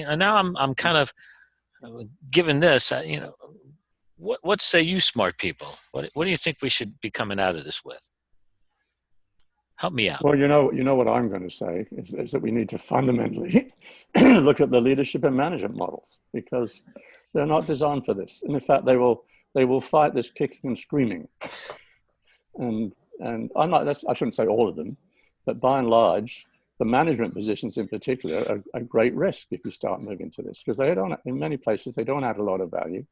and now I'm kind of given this, what say you smart people? What do you think we should be coming out of this with? Help me out. Well, you know what I'm going to say is that we need to fundamentally look at the leadership and management models, because they're not designed for this. And in fact, they will fight this kicking and screaming. And I shouldn't say all of them, but by and large, the management positions in particular are a great risk if you start moving to this, because in many places, they don't add a lot of value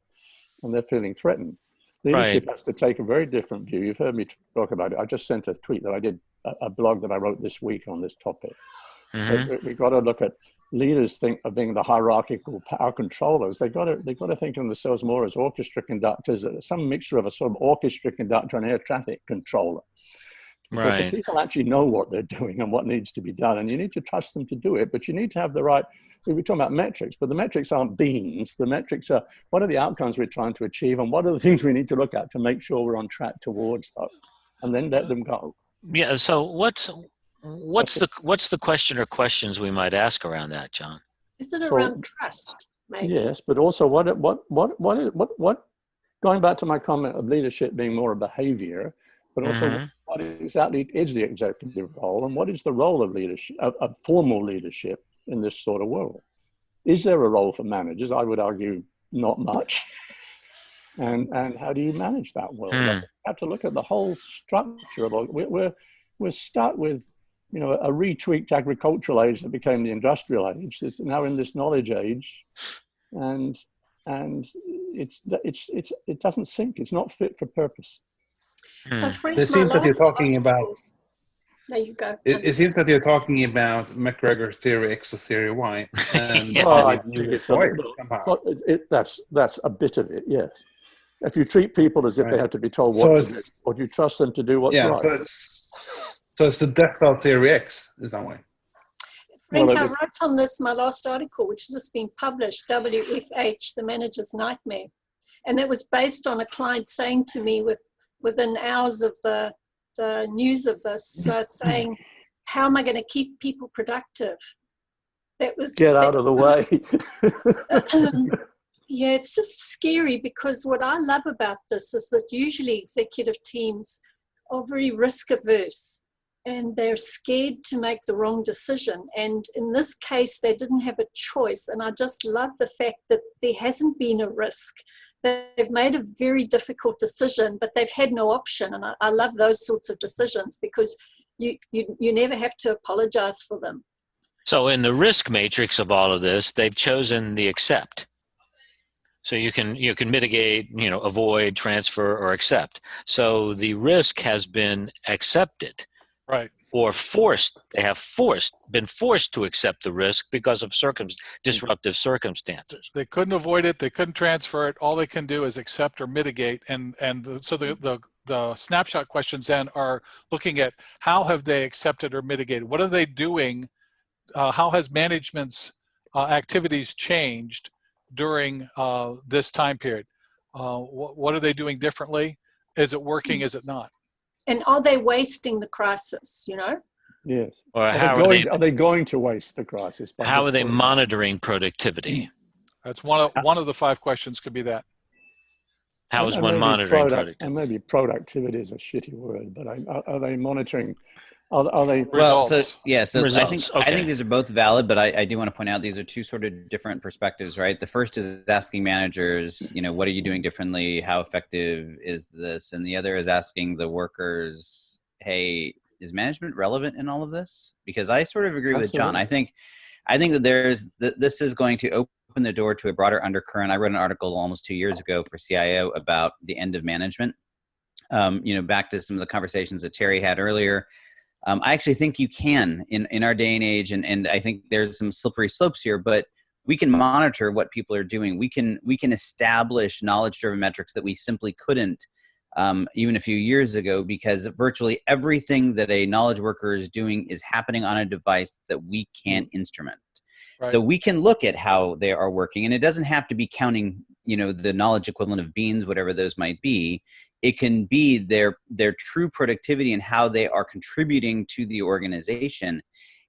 and they're feeling threatened. Leadership has to take a very different view. You've heard me talk about it. I just sent a tweet that I did, a blog that I wrote this week on this topic. We've got to look at leaders think of being the hierarchical power controllers. They've got to think of themselves more as orchestra conductors, some mixture of a sort of orchestra conductor and air traffic controller. Because the people actually know what they're doing and what needs to be done, and you need to trust them to do it, but you need to have the right, we're talking about metrics, but the metrics aren't beans. The metrics are, what are the outcomes we're trying to achieve, and what are the things we need to look at to make sure we're on track towards those, and then let them go. Yeah, so what's the question or questions we might ask around that, John? Is it around trust, maybe? Yes, but also what going back to my comment of leadership being more a behavior, but also what exactly is the executive role, and what is the role of leadership, of formal leadership in this sort of world? Is there a role for managers? I would argue not much. And how do you manage that world? You have to look at the whole structure of it. We're stuck with, a retweaked agricultural age that became the industrial age. It's now in this knowledge age, and it doesn't sync. It's not fit for purpose. It seems that you're talking about. There you go. It seems that you're talking about McGregor theory X or theory Y. And that's a bit of it, yes. If you treat people as if they have to be told what to do, or do you trust them to do what's right? So it's the death cell theory X, is that way? Frank, I wrote on this, my last article, which has just been published, WFH, The Manager's Nightmare. And it was based on a client saying to me within hours of the news of this, saying, how am I going to keep people productive? Get out of the way. Yeah, it's just scary, because what I love about this is that usually executive teams are very risk averse and they're scared to make the wrong decision. And in this case, they didn't have a choice. And I just love the fact that there hasn't been a risk. They've made a very difficult decision, but they've had no option. And I love those sorts of decisions, because you never have to apologize for them. So in the risk matrix of all of this, they've chosen the accept. So you can mitigate, avoid, transfer, or accept. So the risk has been accepted. Right. Or forced. They have been forced to accept the risk because of disruptive circumstances. They couldn't avoid it. They couldn't transfer it. All they can do is accept or mitigate. So the snapshot questions then are looking at how have they accepted or mitigated? What are they doing? How has management's activities changed during this time period? What are they doing differently? Is it working? Is it not? And are they wasting the crisis, Yes. Or are they going to waste the crisis? How are they monitoring productivity? That's one of the 5 questions could be that. How is one monitoring productivity? And maybe productivity is a shitty word, but are they monitoring? Are they results? Results. I think these are both valid, but I do want to point out these are 2 sort of different perspectives, right? The first is asking managers, what are you doing differently? How effective is this? And the other is asking the workers, hey, is management relevant in all of this? Because I sort of agree with John. I think that this is going to open the door to a broader undercurrent. I wrote an article almost 2 years ago for CIO about the end of management. Back to some of the conversations that Cherri had earlier. I actually think you can in our day and age, and I think there's some slippery slopes here, but we can monitor what people are doing. We can establish knowledge-driven metrics that we simply couldn't even a few years ago, because virtually everything that a knowledge worker is doing is happening on a device that we can't instrument. Right. So we can look at how they are working, and it doesn't have to be counting, the knowledge equivalent of beans, whatever those might be. It can be their true productivity and how they are contributing to the organization.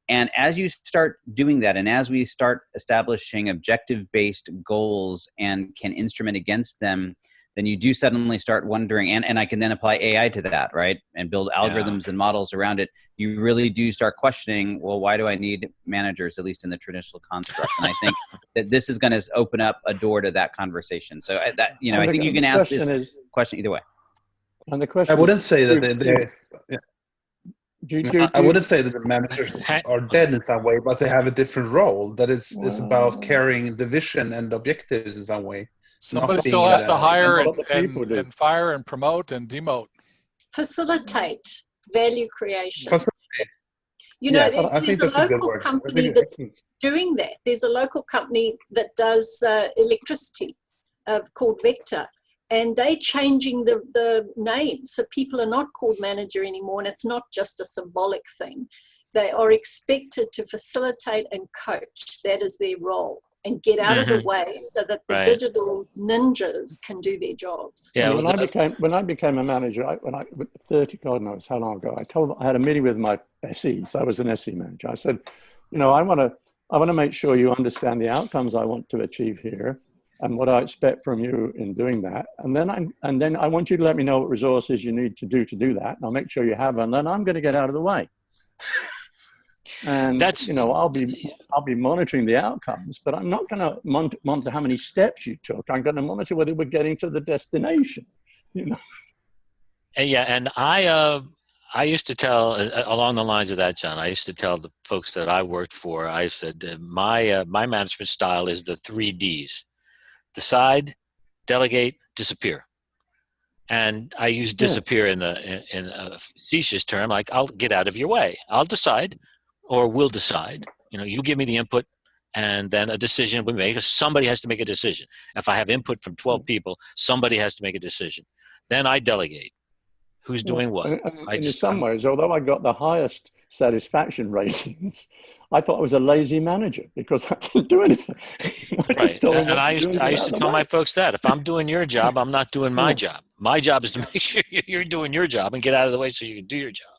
And as you start doing that, and as we start establishing objective-based goals and can instrument against them, then you do suddenly start wondering, and I can then apply AI to that, right? And build algorithms and models around it. You really do start questioning, well, why do I need managers, at least in the traditional construct? And I think that this is going to open up a door to that conversation. So that, you know, I think you can ask this question either way. And the question I wouldn't say that there is. I wouldn't say that the managers are dead in some way, but they have a different role. That it's about carrying the vision and objectives in some way. Somebody still has to hire and fire and promote and demote. Facilitate value creation. You Yes, know, I think there's that's a a good local word. company that's doing that. There's a local company that does electricity called Vector. And they're changing the name. So people are not called manager anymore. And it's not just a symbolic thing. They are expected to facilitate and coach. That is their role. And get out of the way so that the digital ninjas can do their jobs. Yeah, when I became a manager, when I 30, God knows how long ago, I had a meeting with my SEs. I was an SE manager. I said, you know, I want to make sure you understand the outcomes I want to achieve here and what I expect from you in doing that. And then I want you to let me know what resources you need to do that. And I'll make sure you have, and then I'm going to get out of the way. And you know, I'll be monitoring the outcomes, but I'm not going to monitor how many steps you took. I'm going to monitor whether we're getting to the destination. You know. Yeah, and I used to tell along the lines of that, John. I used to tell the folks that I worked for. I said my management style is the 3 Ds: decide, delegate, disappear. And I use disappear in a facetious term, like I'll get out of your way. I'll decide, or we'll decide. You know, you give me the input, and then a decision we make. Somebody has to make a decision. If I have input from 12 people, somebody has to make a decision. Then I delegate. Who's doing what? And in some ways, although I got the highest satisfaction ratings, I thought I was a lazy manager because I didn't do anything. I used to tell my folks that if I'm doing your job, I'm not doing my job. My job is to make sure you're doing your job and get out of the way so you can do your job.